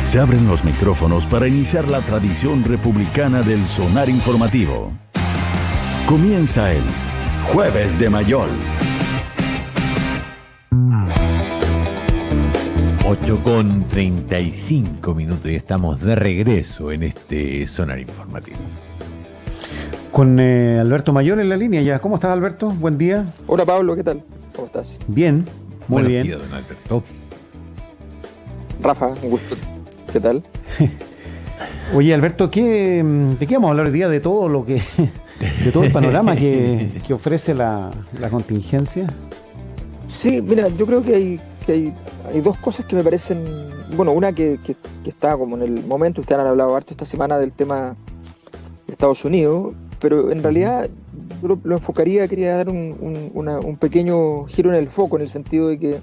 Se abren los micrófonos para iniciar la tradición republicana del sonar informativo. Comienza el Jueves de Mayol. 8:35 y estamos de regreso en este sonar informativo. Con Alberto Mayol en la línea ya. ¿Cómo estás, Alberto? Buen día. Hola, Pablo, ¿qué tal? ¿Cómo estás? Bien, muy Buenos bien. días, don Alberto. Rafa, un gusto. ¿Qué tal? Oye, Alberto, ¿de qué vamos a hablar hoy día? De todo lo que, de todo el panorama que ofrece la contingencia. Sí, mira, yo creo que hay dos cosas que me parecen, bueno, una que está como en el momento, ustedes han hablado harto esta semana del tema de Estados Unidos, pero en realidad yo lo enfocaría, quería dar un pequeño giro en el foco, en el sentido de que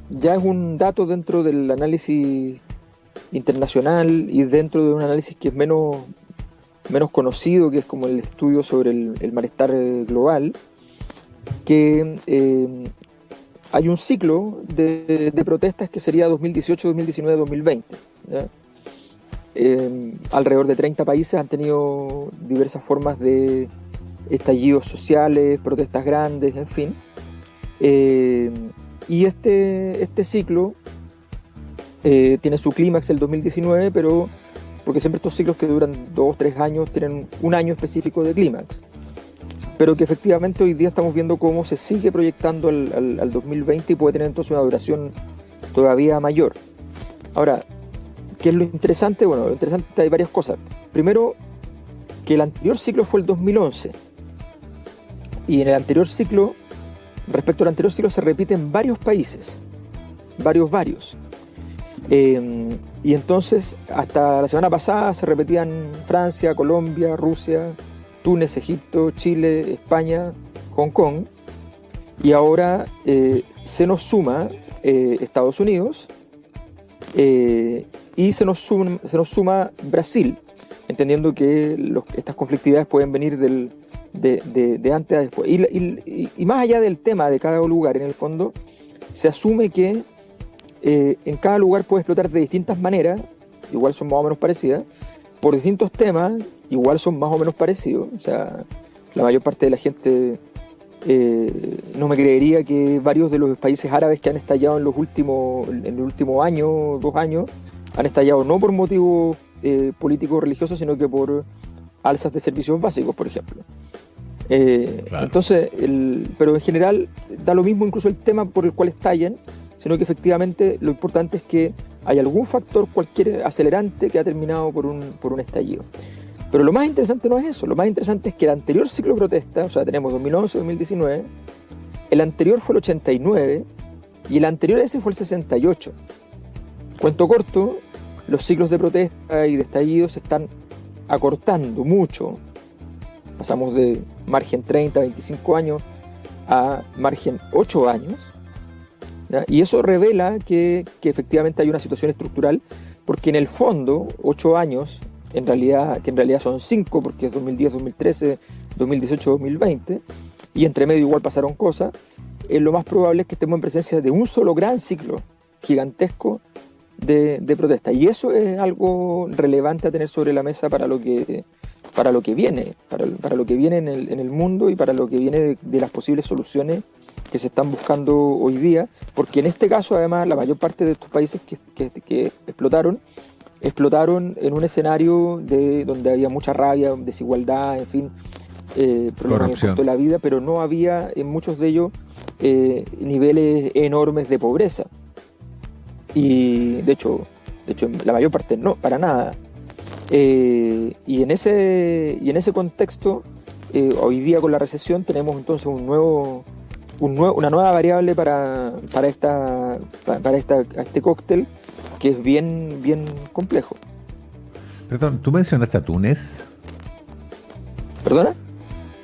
ya es un dato dentro del análisis internacional y dentro de un análisis que es menos conocido, que es como el estudio sobre el malestar global, que hay un ciclo de protestas que sería 2018, 2019, 2020. ¿Ya? Alrededor de 30 países han tenido diversas formas de estallidos sociales, protestas grandes, en fin. Y este ciclo tiene su clímax el 2019, pero porque siempre estos ciclos que duran 2 o 3 años tienen un año específico de clímax, pero que efectivamente hoy día estamos viendo cómo se sigue proyectando al 2020 y puede tener entonces una duración todavía mayor. Ahora, ¿qué es lo interesante? Bueno, lo interesante hay varias cosas. Primero, que el anterior ciclo fue el 2011, y en el anterior ciclo, respecto al anterior ciclo, se repiten varios países, varios. Y entonces, hasta la semana pasada se repetían Francia, Colombia, Rusia, Túnez, Egipto, Chile, España, Hong Kong, y ahora se nos suma Estados Unidos y se nos suma Brasil, entendiendo que estas conflictividades pueden venir de antes a después. Y más allá del tema de cada lugar, en el fondo, se asume que en cada lugar puede explotar de distintas maneras, igual son más o menos parecidas, por distintos temas, igual son más o menos parecidos. O sea, la mayor parte de la gente no me creería que varios de los países árabes que han estallado en el último año, 2 años, han estallado no por motivos políticos o religiosos, sino que por alzas de servicios básicos, por ejemplo. Claro. Entonces, pero en general da lo mismo incluso el tema por el cual estallan, sino que efectivamente lo importante es que hay algún factor, cualquier acelerante, que ha terminado por un estallido. Pero lo más interesante no es eso, lo más interesante es que el anterior ciclo de protesta, o sea, tenemos 2011, 2019, el anterior fue el 89 y el anterior a ese fue el 68. Cuento corto, los ciclos de protesta y de estallido se están acortando mucho. Pasamos de margen 30, 25 años a margen 8 años. ¿Ya? Y eso revela que efectivamente hay una situación estructural, porque en el fondo 8 años, que en realidad son 5, porque es 2010, 2013, 2018, 2020, y entre medio igual pasaron cosas, lo más probable es que estemos en presencia de un solo gran ciclo gigantesco de protesta. Y eso es algo relevante a tener sobre la mesa para lo que viene, para lo que viene en el mundo y para lo que viene de las posibles soluciones que se están buscando hoy día, porque en este caso además la mayor parte de estos países que explotaron en un escenario donde había mucha rabia, desigualdad, en fin, problemas de costo de la vida, pero no había en muchos de ellos niveles enormes de pobreza. Y de hecho la mayor parte no, para nada. Y en ese contexto, hoy día con la recesión tenemos entonces una nueva variable para este cóctel, que es bien complejo. Perdón, ¿tú mencionaste a Túnez? ¿Perdona?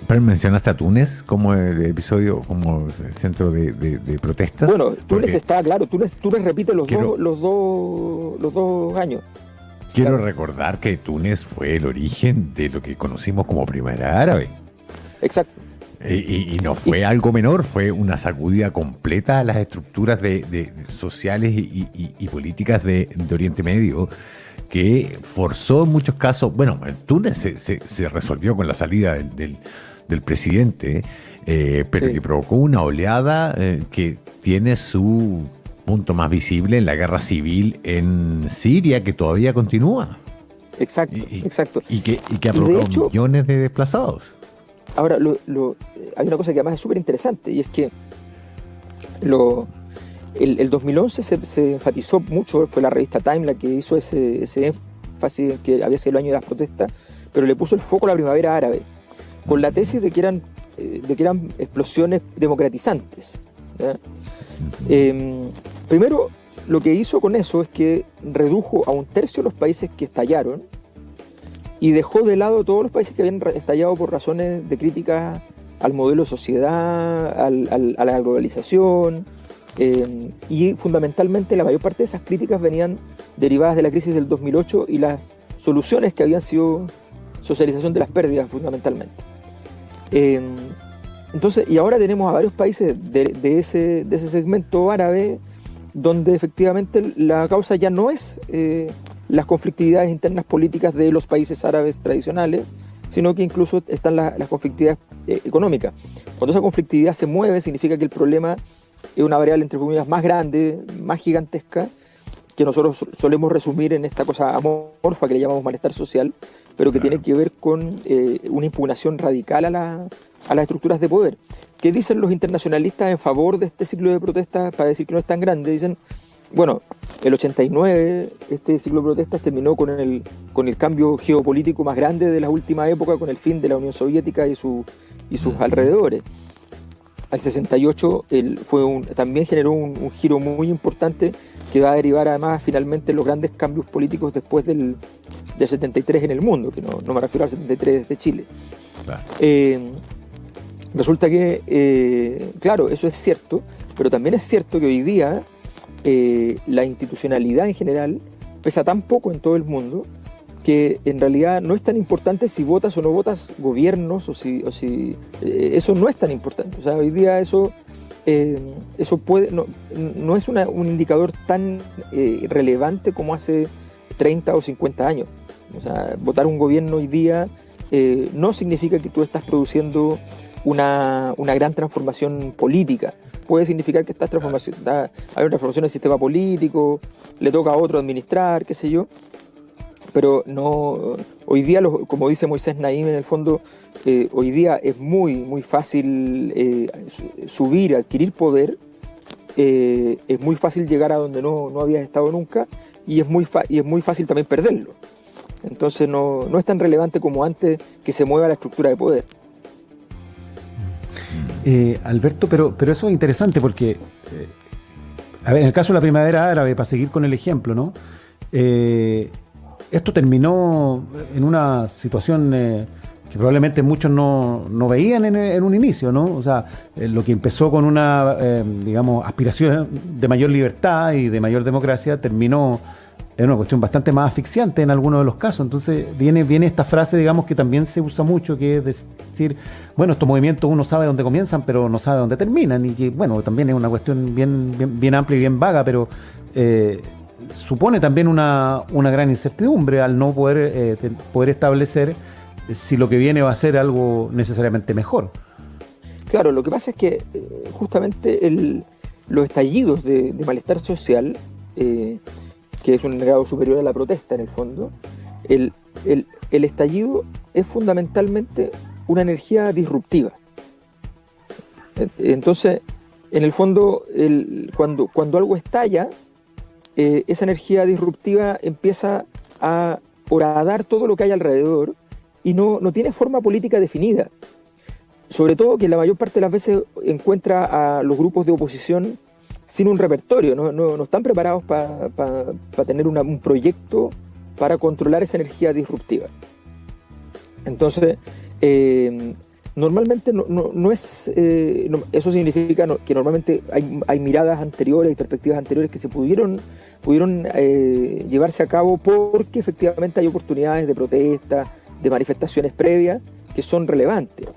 ¿Mencionaste a Túnez como el episodio, como el centro de protestas? Bueno, Túnez está claro, Túnez repite los dos años. Quiero recordar que Túnez fue el origen de lo que conocimos como Primavera Árabe. Exacto. Y no fue algo menor, fue una sacudida completa a las estructuras sociales y políticas de Oriente Medio, que forzó en muchos casos, bueno, en Túnez se resolvió con la salida del presidente, pero Sí. que provocó una oleada que tiene su punto más visible en la guerra civil en Siria, que todavía continúa. Exacto, exacto. Y que ha de provocado hecho, millones de desplazados. Ahora, hay una cosa que además es súper interesante, y es que el 2011 se enfatizó mucho, fue la revista Time la que hizo ese énfasis en que había sido el año de las protestas, pero le puso el foco a la primavera árabe, con la tesis de que eran explosiones democratizantes, ¿ya? Primero, lo que hizo con eso es que redujo a 1/3 los países que estallaron y dejó de lado todos los países que habían estallado por razones de crítica al modelo de sociedad, a la globalización, y fundamentalmente la mayor parte de esas críticas venían derivadas de la crisis del 2008 y las soluciones que habían sido socialización de las pérdidas fundamentalmente. Entonces, y ahora tenemos a varios países de ese segmento árabe donde efectivamente la causa ya no es las conflictividades internas políticas de los países árabes tradicionales, sino que incluso están las conflictividades económicas. Cuando esa conflictividad se mueve, significa que el problema es una variable, entre comillas, más grande, más gigantesca, que nosotros solemos resumir en esta cosa amorfa que le llamamos malestar social, pero que tiene que ver con una impugnación radical a las estructuras de poder. ¿Qué dicen los internacionalistas en favor de este ciclo de protestas para decir que no es tan grande? Dicen, bueno, el 89, este ciclo de protestas terminó con el cambio geopolítico más grande de la última época, con el fin de la Unión Soviética y sus alrededores. Al 68 también generó un giro muy importante que va a derivar además finalmente en los grandes cambios políticos después del 73 en el mundo, que no me refiero al 73 de Chile. Claro. Resulta que, claro, eso es cierto, pero también es cierto que hoy día la institucionalidad en general pesa tan poco en todo el mundo que en realidad no es tan importante si votas o no votas gobiernos o si eso no es tan importante. O sea, hoy día eso no es un indicador tan relevante como hace 30 o 50 años. O sea, votar un gobierno hoy día no significa que tú estás produciendo una gran transformación política. Puede significar que hay una transformación del sistema político, le toca a otro administrar, qué sé yo, pero no. Hoy día, como dice Moisés Naim, en el fondo, hoy día es muy, muy fácil subir, adquirir poder, es muy fácil llegar a donde no habías estado nunca, y es muy fácil también perderlo. Entonces no es tan relevante como antes que se mueva la estructura de poder. Alberto, pero eso es interesante porque, a ver, en el caso de la primavera árabe, para seguir con el ejemplo, ¿no? Esto terminó en una situación que probablemente muchos no veían en un inicio, ¿no? O sea, lo que empezó con una, digamos, aspiración de mayor libertad y de mayor democracia terminó en una cuestión bastante más asfixiante en algunos de los casos. Entonces viene esta frase, digamos, que también se usa mucho, que es decir, bueno, estos movimientos uno sabe dónde comienzan, pero no sabe dónde terminan, y que, bueno, también es una cuestión bien amplia y bien vaga, pero supone también una gran incertidumbre al no poder establecer si lo que viene va a ser algo necesariamente mejor. Claro, lo que pasa es que justamente los estallidos de malestar social, que es un grado superior a la protesta en el fondo, el estallido es fundamentalmente una energía disruptiva. Entonces, en el fondo, cuando algo estalla, esa energía disruptiva empieza a horadar todo lo que hay alrededor y no tiene forma política definida. Sobre todo que la mayor parte de las veces encuentra a los grupos de oposición sin un repertorio, no están preparados para tener un proyecto para controlar esa energía disruptiva. Entonces, normalmente no es... eso significa que normalmente hay miradas anteriores y perspectivas anteriores que se pudieron llevarse a cabo porque efectivamente hay oportunidades de protesta, de manifestaciones previas que son relevantes.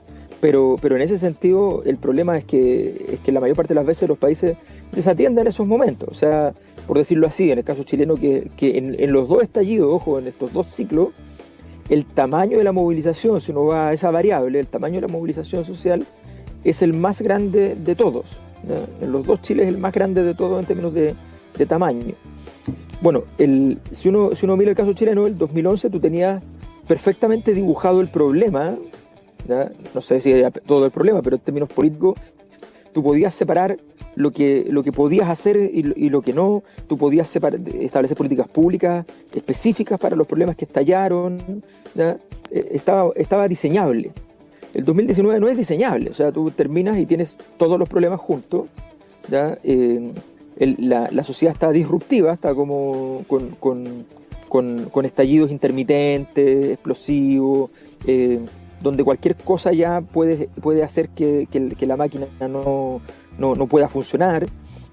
Pero en ese sentido el problema es que la mayor parte de las veces los países desatienden esos momentos. O sea, por decirlo así, en el caso chileno, que en los dos estallidos, ojo, en estos dos ciclos, el tamaño de la movilización, si uno va a esa variable, el tamaño de la movilización social es el más grande de todos, ¿no? En los dos Chiles es el más grande de todos en términos de tamaño. Bueno, si uno mira el caso chileno, el 2011 tú tenías perfectamente dibujado el problema, ¿ya? No sé si era todo el problema, pero en términos políticos tú podías separar lo que podías hacer y lo que no. Tú podías establecer políticas públicas específicas para los problemas que estallaron, ¿ya? Estaba diseñable. El 2019 no es diseñable, o sea, tú terminas y tienes todos los problemas juntos, ¿ya? La sociedad está disruptiva, está como con estallidos intermitentes, explosivos, donde cualquier cosa ya puede hacer que la máquina no pueda funcionar,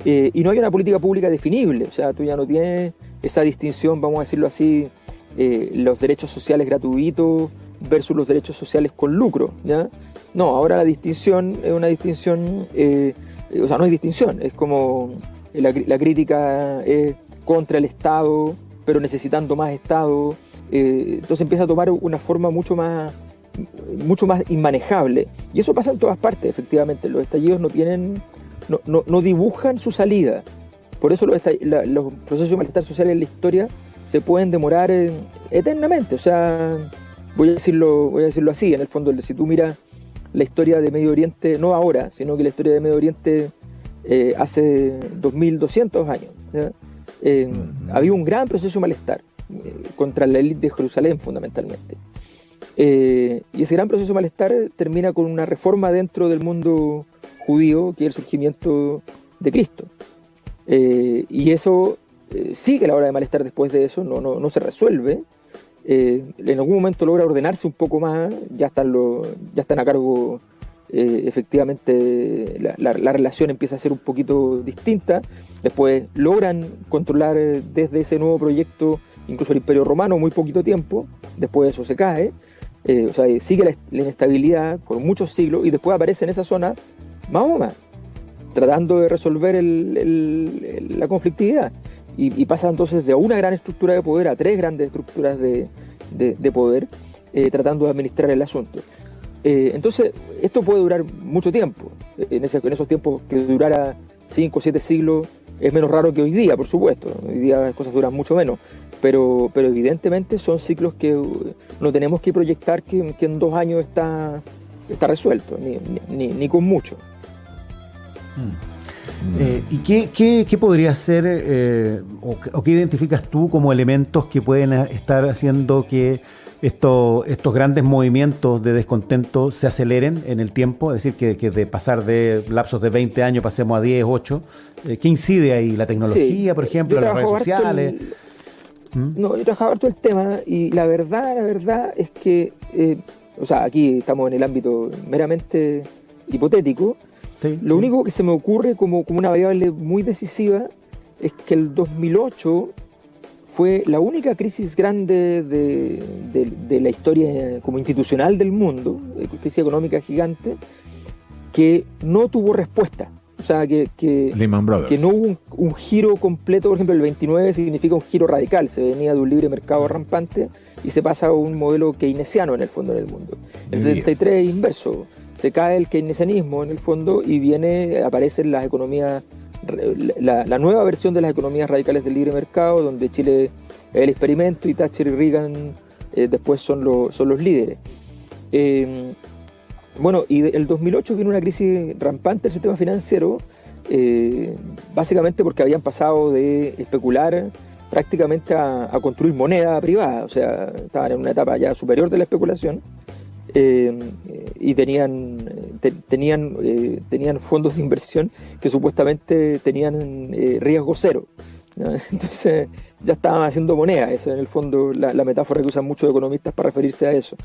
y no hay una política pública definible. O sea, tú ya no tienes esa distinción, vamos a decirlo así, los derechos sociales gratuitos versus los derechos sociales con lucro, ¿ya? No, ahora la distinción es una distinción, o sea, no hay distinción, es como la crítica es contra el Estado, pero necesitando más Estado, entonces empieza a tomar una forma mucho más inmanejable. Y eso pasa en todas partes, efectivamente. Los estallidos no dibujan su salida. Por eso los procesos de malestar social en la historia se pueden demorar eternamente. O sea, voy a decirlo así, en el fondo, si tú miras la historia de Medio Oriente, no ahora, sino que la historia de Medio Oriente hace 2200 años, ¿ya? Había un gran proceso de malestar contra la élite de Jerusalén, fundamentalmente. Y ese gran proceso de malestar termina con una reforma dentro del mundo judío, que es el surgimiento de Cristo. Y eso sigue la ola de malestar después de eso, no se resuelve. En algún momento logra ordenarse un poco más, ya están a cargo, efectivamente la relación empieza a ser un poquito distinta. Después logran controlar desde ese nuevo proyecto incluso el Imperio Romano muy poquito tiempo, después eso se cae. O sea, sigue la inestabilidad con muchos siglos, y después aparece en esa zona Mahoma tratando de resolver la conflictividad, y pasa entonces de una gran estructura de poder a tres grandes estructuras de poder, tratando de administrar el asunto. Entonces esto puede durar mucho tiempo. En esos tiempos que durara 5 o 7 siglos es menos raro que hoy día, por supuesto. Hoy día las cosas duran mucho menos, pero evidentemente son ciclos que no tenemos que proyectar que en 2 años está resuelto, ni con mucho. ¿Y qué podría ser, o qué identificas tú como elementos que pueden estar haciendo que estos grandes movimientos de descontento se aceleren en el tiempo? Es decir, que de pasar de lapsos de 20 años pasemos a 10, 8. ¿Qué incide ahí? ¿La tecnología, por ejemplo, las redes sociales? No, yo trabajaba harto el tema, y la verdad es que, o sea, aquí estamos en el ámbito meramente hipotético. Sí, Lo único que se me ocurre como una variable muy decisiva es que el 2008 fue la única crisis grande de la historia como institucional del mundo, crisis económica gigante, que no tuvo respuesta. O sea, que no hubo un giro completo. Por ejemplo, el 29 significa un giro radical. Se venía de un libre mercado rampante y se pasa a un modelo keynesiano, en el fondo, en el mundo. El 73 es inverso. Se cae el keynesianismo, en el fondo, y aparecen las economías, la nueva versión de las economías radicales del libre mercado, donde Chile es el experimento y Thatcher y Reagan después son los líderes. Bueno, y el 2008 vino una crisis rampante del sistema financiero, básicamente porque habían pasado de especular prácticamente a construir moneda privada. O sea, estaban en una etapa ya superior de la especulación, y tenían fondos de inversión que supuestamente tenían riesgo cero, ¿no? Entonces ya estaban haciendo moneda. Eso, en el fondo, la metáfora que usan muchos economistas para referirse a eso.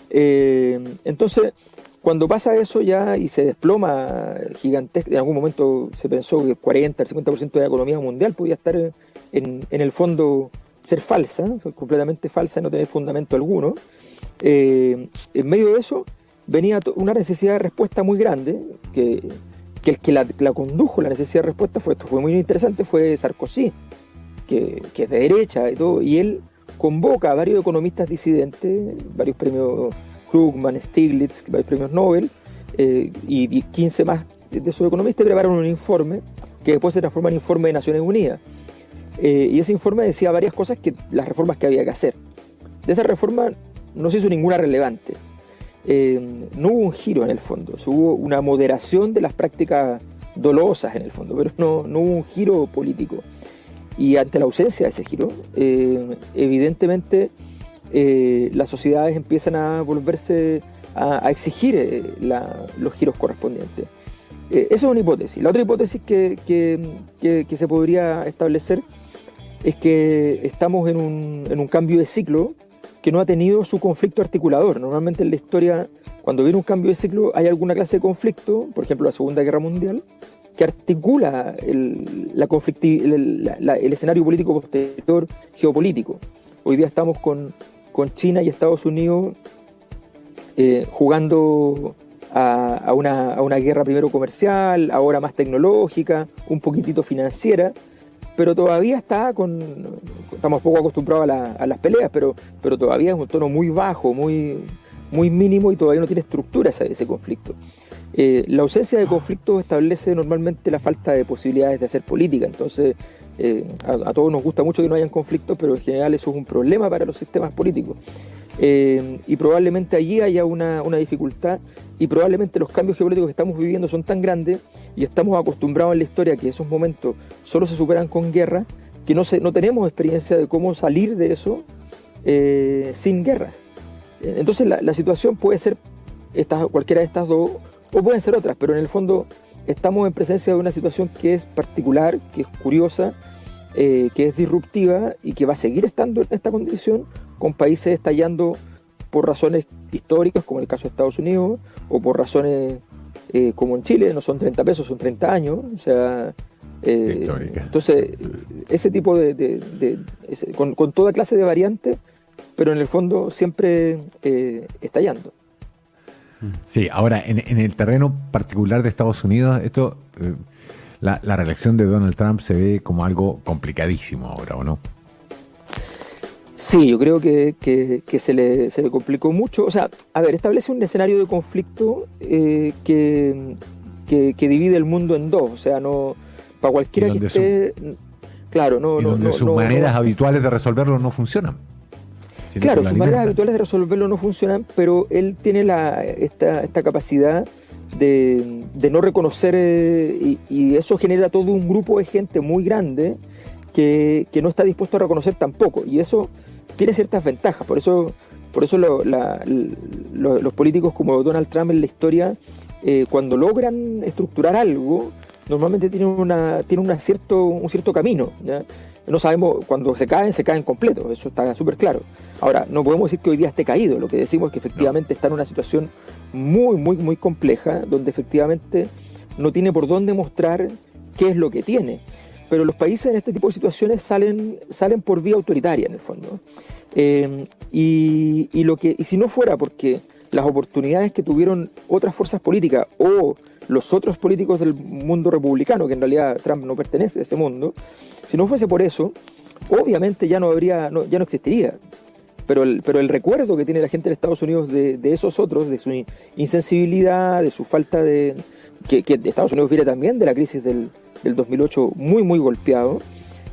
Entonces, cuando pasa eso ya y se desploma gigantesco, en algún momento se pensó que el 40, el 50% de la economía mundial podía estar en el fondo ser falsa, completamente falsa, y no tener fundamento alguno. En medio de eso venía una necesidad de respuesta muy grande, que el que la condujo, la necesidad de respuesta, esto fue muy interesante, fue Sarkozy, que es de derecha y todo, y él convoca a varios economistas disidentes, varios premios Krugman, Stiglitz, varios premios Nobel, y 15 más de esos economistas prepararon un informe que después se transforma en informe de Naciones Unidas. Y ese informe decía varias cosas, las reformas que había que hacer. De esa reforma no se hizo ninguna relevante. No hubo un giro en el fondo, hubo una moderación de las prácticas dolosas en el fondo, pero no hubo un giro político. Y ante la ausencia de ese giro, evidentemente las sociedades empiezan a volverse a exigir los giros correspondientes. Esa es una hipótesis. La otra hipótesis que se podría establecer es que estamos en un cambio de ciclo que no ha tenido su conflicto articulador. Normalmente en la historia, cuando viene un cambio de ciclo, hay alguna clase de conflicto, por ejemplo la Segunda Guerra Mundial, que articula el escenario político posterior geopolítico. Hoy día estamos con China y Estados Unidos jugando a una guerra primero comercial, ahora más tecnológica, un poquitito financiera, pero todavía estamos poco acostumbrados a las peleas, pero todavía es un tono muy bajo, muy mínimo, y todavía no tiene estructura ese conflicto. La ausencia de conflicto establece normalmente la falta de posibilidades de hacer política. Entonces a todos nos gusta mucho que no hayan conflictos, pero en general eso es un problema para los sistemas políticos. Y probablemente allí haya una dificultad, y probablemente los cambios geopolíticos que estamos viviendo son tan grandes y estamos acostumbrados en la historia que esos momentos solo se superan con guerra, que no tenemos experiencia de cómo salir de eso sin guerras. Entonces la situación puede ser cualquiera de estas dos, o pueden ser otras, pero en el fondo estamos en presencia de una situación que es particular, que es curiosa, que es disruptiva y que va a seguir estando en esta condición, con países estallando por razones históricas, como en el caso de Estados Unidos, o por razones como en Chile, no son 30 pesos, son 30 años. O sea, entonces, ese tipo con toda clase de variantes, pero en el fondo siempre estallando. Sí, ahora, en el terreno particular de Estados Unidos, la reelección de Donald Trump se ve como algo complicadísimo ahora, ¿o no? Sí, yo creo que se le complicó mucho. O sea, a ver, establece un escenario de conflicto que divide el mundo en dos. O sea, no para cualquiera que esté... Claro, donde sus maneras habituales de resolverlo no funcionan. Claro, sus maneras habituales de resolverlo no funcionan, pero él tiene esta capacidad de no reconocer, y eso genera todo un grupo de gente muy grande que no está dispuesto a reconocer tampoco, y eso tiene ciertas ventajas. Por eso los políticos como Donald Trump en la historia, cuando logran estructurar algo, normalmente tienen un cierto camino, ¿ya? No sabemos, cuando se caen completos, eso está súper claro. Ahora, no podemos decir que hoy día esté caído, lo que decimos es que efectivamente está en una situación muy, muy, muy compleja, donde efectivamente no tiene por dónde mostrar qué es lo que tiene. Pero los países en este tipo de situaciones salen por vía autoritaria, en el fondo. Y si no fuera porque las oportunidades que tuvieron otras fuerzas políticas o los otros políticos del mundo republicano, que en realidad Trump no pertenece a ese mundo, si no fuese por eso, obviamente ya no existiría. Pero el recuerdo que tiene la gente en Estados Unidos de esos otros, de su insensibilidad, de su falta de... que Estados Unidos viene también de la crisis del 2008 muy, muy golpeado,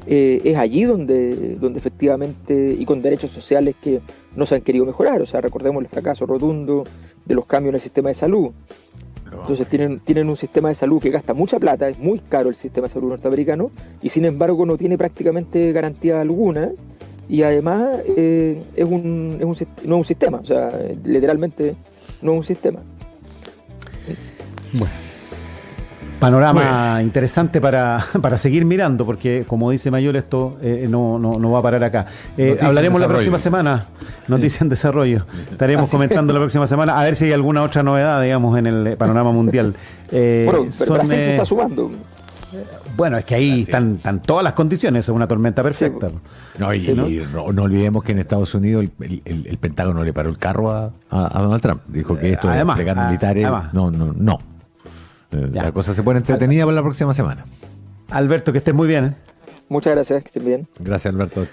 es allí donde efectivamente, y con derechos sociales que no se han querido mejorar. O sea, recordemos el fracaso rotundo de los cambios en el sistema de salud. Entonces tienen un sistema de salud que gasta mucha plata, es muy caro el sistema de salud norteamericano, y sin embargo no tiene prácticamente garantía alguna, y además no es un sistema, o sea, literalmente no es un sistema. Bueno. Panorama interesante para seguir mirando, porque como dice Mayol, esto no va a parar acá. Hablaremos la próxima semana, noticias en desarrollo. Estaremos comentando la próxima semana, a ver si hay alguna otra novedad, digamos, en el panorama mundial. Brasil se está sumando. Bueno, es que ahí están todas las condiciones, es una tormenta perfecta. No, y no olvidemos que en Estados Unidos el Pentágono le paró el carro a Donald Trump. Dijo que esto de desplegar militares. No. La cosa se pone entretenida para la próxima semana. Alberto, que estés muy bien. Muchas gracias, que estén bien. Gracias, Alberto.